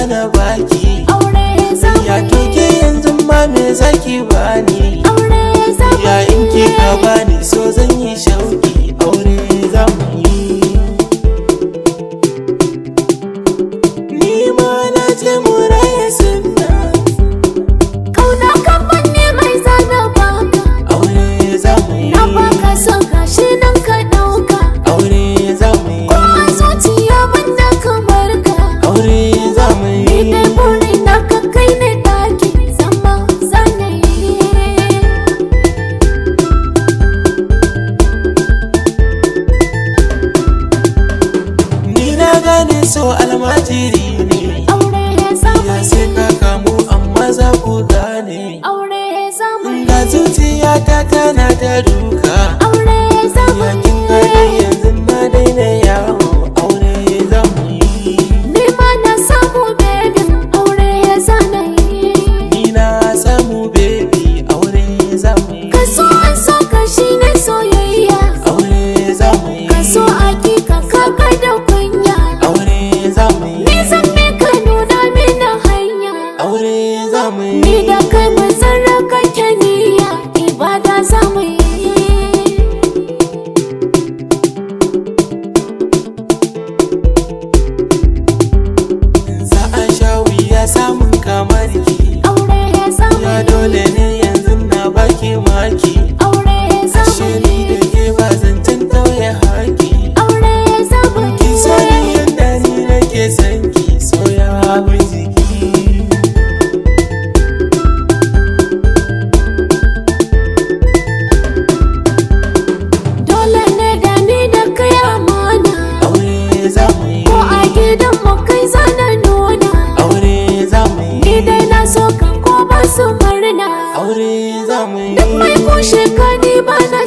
zana baki. aure zamu Ya toke yanzu ma me zaki bani? aure zamu Ya in kika bani so zan yi shauki. Aure zamu yi. Ni ma na ce mu raya sunna. kauna kafan ne mai zana baka Aure zamu yi. na baka son gashi nan ka dauka Aure zamu yi. ko a zuciya banda kamar ka Aure zamu ni yi. dai buri na ka kai ne daki zama zanayi. Ni na gane so almajiri ne. aure zamu Ya sai ka kamu amma za ku gane. aure zamu Ga zuciyata tana ta duka. aure zamu Ya kin gane yanzu na daina yawo. Aure zamu yi. ni ma na samu baby aure zanayi. Ni na samu baby. Aure zamu yi. kaso an so ka shine soyayya Aure zamu yi. kaso hakika ka kai da kunya Aure zamu yi. ni zan bi ka nuna mini hanya Aure zamu yi. ni da kai mun sarrafa niyya ibada zamu yi. Za a sha wuya samun kamar ki. aure zamu Ya yi dole ne yanzu na baki maki. aure zamu Ashe ni yi da ke ba zancen tauye haƙi. aure zamu Kin so ni yi yadda ni nake son ki. So ya bi jiki. dole ne da ni da kai amana Aure zamu yi. ko a gidan mu kai zana nuna Aure zamu ni yi. dai na so kan ko ba su murna Aure zamu yi. duk mai kushe ka ni ba na